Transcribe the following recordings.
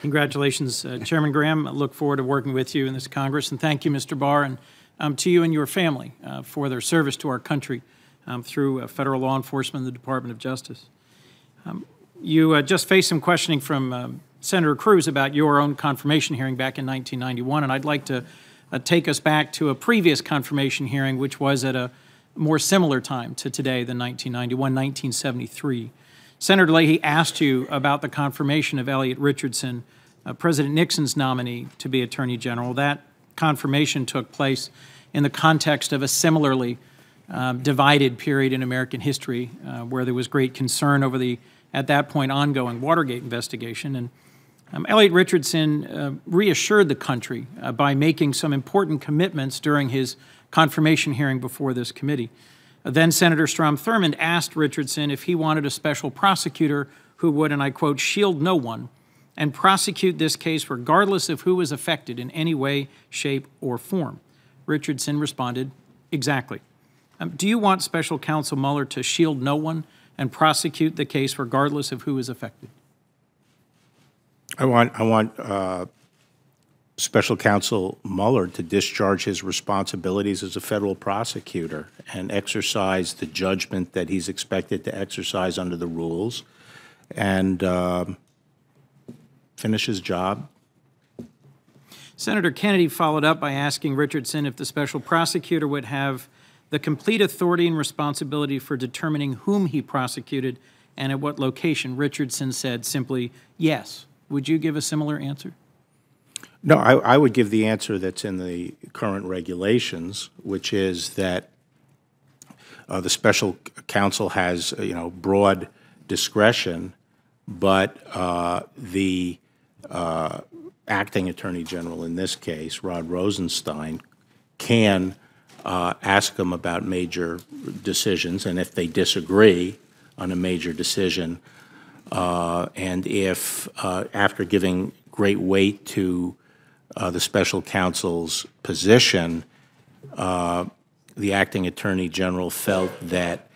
Congratulations, Chairman Graham. I look forward to working with you in this Congress. And thank you, Mr. Barr, and to you and your family for their service to our country through federal law enforcement and the Department of Justice. You just faced some questioning from Senator Cruz about your own confirmation hearing back in 1991, and I'd like to take us back to a previous confirmation hearing, which was at a more similar time to today than 1991, 1973. Senator Leahy asked you about the confirmation of Elliot Richardson, President Nixon's nominee to be Attorney General. That confirmation took place in the context of a similarly divided period in American history where there was great concern over the, at that point, ongoing Watergate investigation. And Elliot Richardson reassured the country by making some important commitments during his confirmation hearing before this committee. Then Senator Strom Thurmond asked Richardson if he wanted a special prosecutor who would, and I quote, shield no one and prosecute this case regardless of who was affected in any way, shape, or form. Richardson responded, exactly. Do you want Special Counsel Mueller to shield no one and prosecute the case regardless of who is affected? I want Special Counsel Mueller to discharge his responsibilities as a federal prosecutor and exercise the judgment that he's expected to exercise under the rules and finish his job. Senator Kennedy followed up by asking Richardson if the special prosecutor would have the complete authority and responsibility for determining whom he prosecuted and at what location. Richardson said simply, yes. Would you give a similar answer? No, I would give the answer that's in the current regulations, which is that the special counsel has, broad discretion, but the acting attorney general in this case, Rod Rosenstein, can ask them about major decisions, and if they disagree on a major decision, and if after giving great weight to the special counsel's position, the acting attorney general felt that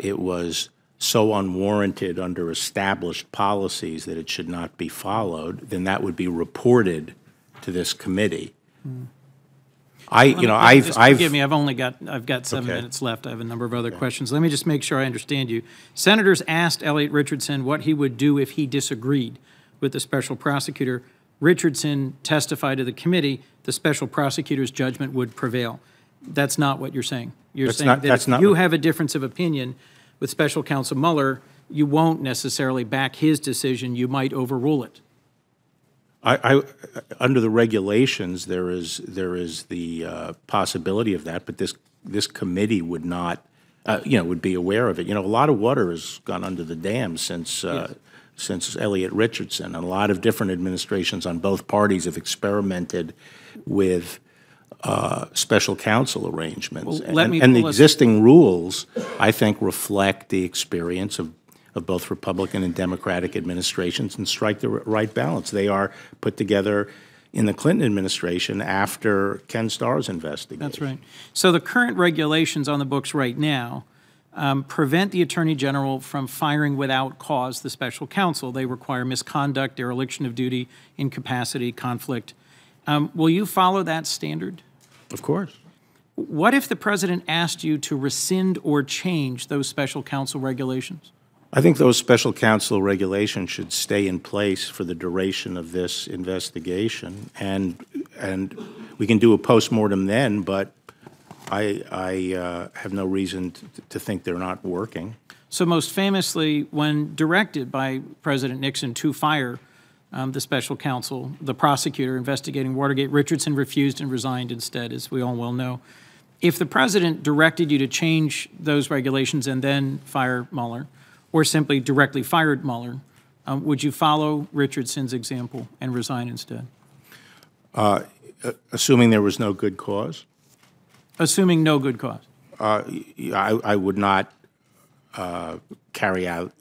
it was so unwarranted under established policies that it should not be followed, then that would be reported to this committee. Forgive me. I've got 7 minutes left. I have a number of other questions. Let me just make sure I understand you. Senators asked Elliot Richardson what he would do if he disagreed with the special prosecutor. Richardson testified to the committee the special prosecutor's judgment would prevail. That's not what you're saying. You're saying that if you have a difference of opinion with Special Counsel Mueller, you won't necessarily back his decision. You might overrule it. Under the regulations, there is the possibility of that, but this committee would not, would be aware of it. A lot of water has gone under the dam since Elliot Richardson, and a lot of different administrations on both parties have experimented with special counsel arrangements. Well, and the existing rules, I think, reflect the experience of both Republican and Democratic administrations and strike the right balance. They are put together in the Clinton administration after Ken Starr's investigation. That's right. So the current regulations on the books right now prevent the Attorney General from firing without cause the special counsel. They require misconduct, dereliction of duty, incapacity, conflict. Will you follow that standard? Of course. What if the president asked you to rescind or change those special counsel regulations? I think those special counsel regulations should stay in place for the duration of this investigation, and we can do a postmortem then, but I have no reason to think they're not working. So most famously, when directed by President Nixon to fire the special counsel, the prosecutor investigating Watergate, Richardson refused and resigned instead, as we all well know. If the president directed you to change those regulations and then fire Mueller, or simply directly fired Mueller, would you follow Richardson's example and resign instead? Assuming there was no good cause? Assuming no good cause. I would not carry out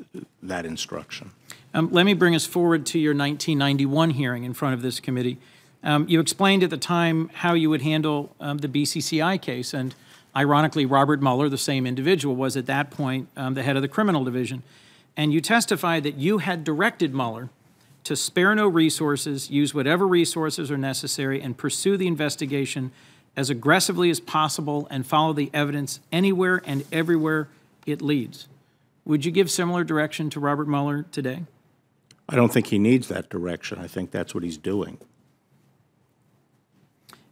that instruction. Let me bring us forward to your 1991 hearing in front of this committee. You explained at the time how you would handle the BCCI case, and ironically, Robert Mueller, the same individual, was at that point the head of the criminal division. And you testified that you had directed Mueller to spare no resources, use whatever resources are necessary, and pursue the investigation as aggressively as possible and follow the evidence anywhere and everywhere it leads. Would you give similar direction to Robert Mueller today? I don't think he needs that direction. I think that's what he's doing.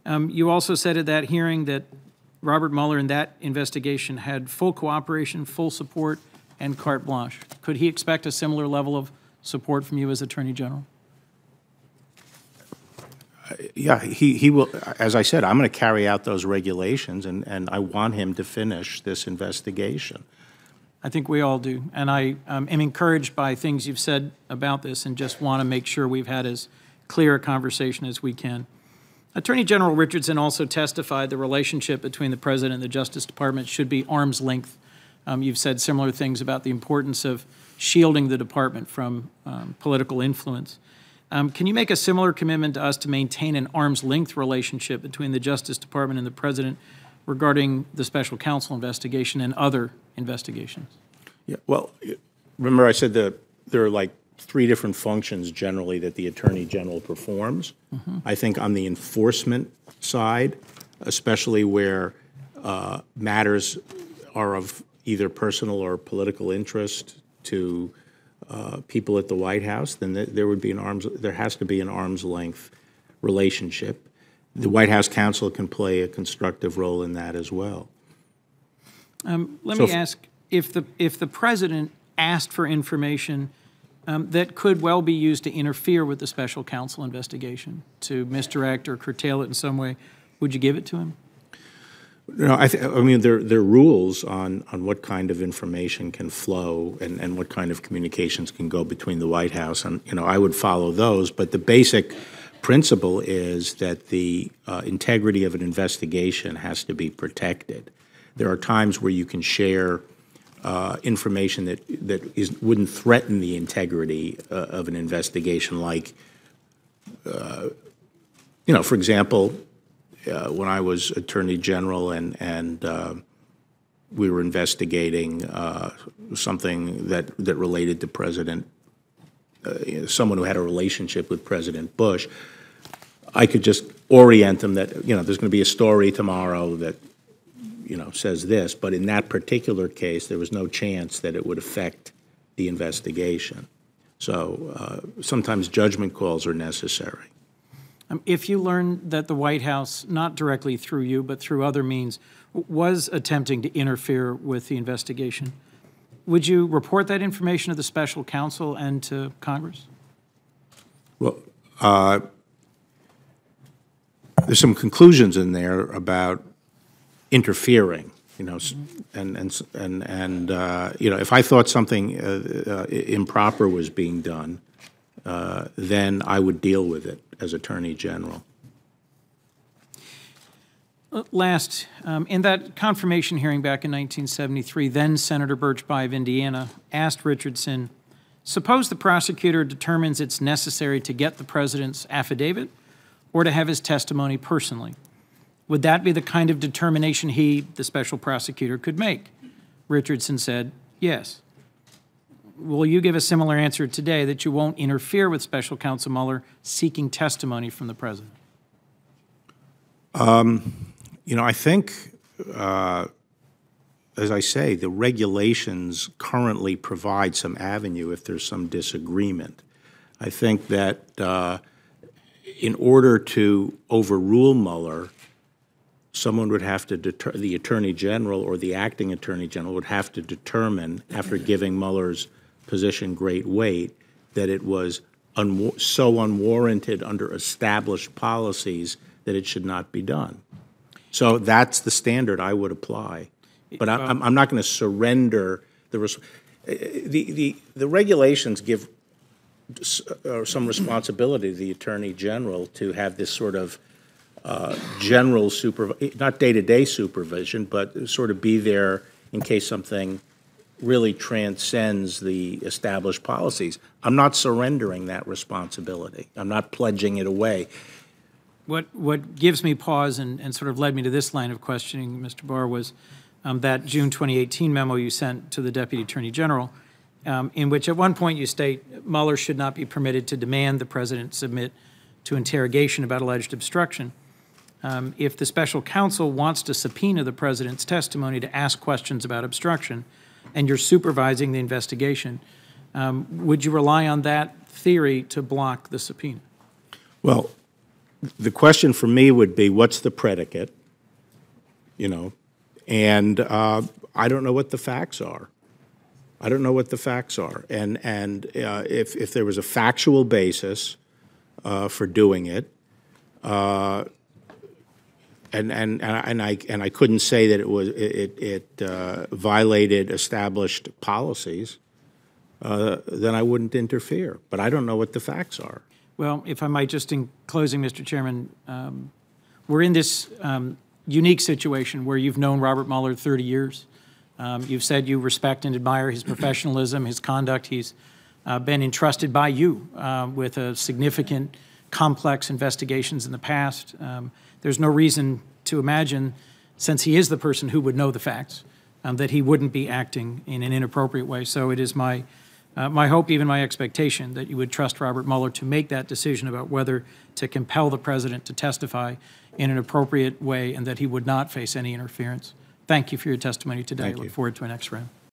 You also said at that hearing that Robert Mueller in that investigation had full cooperation, full support, and carte blanche. Could he expect a similar level of support from you as Attorney General? Yeah, he will. As I said, I'm going to carry out those regulations, and I want him to finish this investigation. I think we all do. And I am encouraged by things you've said about this and just want to make sure we've had as clear a conversation as we can. Attorney General Richardson also testified the relationship between the President and the Justice Department should be arm's length. You've said similar things about the importance of shielding the department from political influence. Can you make a similar commitment to us to maintain an arm's length relationship between the Justice Department and the President regarding the special counsel investigation and other investigations? Yeah, well, remember I said that there are like 3 different functions generally that the Attorney General performs. I think on the enforcement side, especially where matters are of either personal or political interest to people at the White House, then there has to be an arm's length relationship. The White House counsel can play a constructive role in that as well. Let me ask, if the President asked for information that could well be used to interfere with the special counsel investigation, to misdirect or curtail it in some way, would you give it to him? No, I mean, there are rules on what kind of information can flow and what kind of communications can go between the White House, and I would follow those. But the basic principle is that the integrity of an investigation has to be protected. There are times where you can share information that wouldn't threaten the integrity of an investigation, like, for example, when I was Attorney General and we were investigating something that related to someone who had a relationship with President Bush, I could just orient them that, there's going to be a story tomorrow that, says this, but in that particular case, there was no chance that it would affect the investigation. So sometimes judgment calls are necessary. If you learn that the White House, not directly through you, but through other means, was attempting to interfere with the investigation, would you report that information to the special counsel and to Congress? Well, there's some conclusions in there about interfering, and if I thought something improper was being done, then I would deal with it as Attorney General. Last, in that confirmation hearing back in 1973, then Senator Birch Bayh of Indiana asked Richardson, suppose the prosecutor determines it's necessary to get the president's affidavit or to have his testimony personally. Would that be the kind of determination he, the special prosecutor, could make? Richardson said, yes. Will you give a similar answer today that you won't interfere with Special Counsel Mueller seeking testimony from the president? I think, as I say, the regulations currently provide some avenue if there's some disagreement. I think that in order to overrule Mueller, someone would have to the Attorney General or the acting Attorney General would have to determine, after giving Mueller's position great weight, that it was so unwarranted under established policies that it should not be done. So that's the standard I would apply. But I'm not going to surrender the regulations give some responsibility to the Attorney General to have this sort of general not day-to-day supervision, but sort of be there in case something really transcends the established policies. I'm not surrendering that responsibility. I'm not pledging it away. What gives me pause and sort of led me to this line of questioning, Mr. Barr, was that June 2018 memo you sent to the Deputy Attorney General. in which at one point you state Mueller should not be permitted to demand the president submit to interrogation about alleged obstruction. If the special counsel wants to subpoena the president's testimony to ask questions about obstruction, and you're supervising the investigation, would you rely on that theory to block the subpoena? Well, the question for me would be, what's the predicate? You know, and I don't know what the facts are. I don't know what the facts are, and if there was a factual basis for doing it, and I couldn't say that it violated established policies, then I wouldn't interfere. But I don't know what the facts are. Well, if I might, just in closing, Mr. Chairman, we're in this unique situation where you've known Robert Mueller 30 years. You've said you respect and admire his professionalism, his conduct. He's been entrusted by you with a significant, complex investigations in the past. There's no reason to imagine, since he is the person who would know the facts, that he wouldn't be acting in an inappropriate way. So it is my hope, even my expectation, that you would trust Robert Mueller to make that decision about whether to compel the president to testify in an appropriate way and that he would not face any interference. Thank you for your testimony today. I look forward to our next round.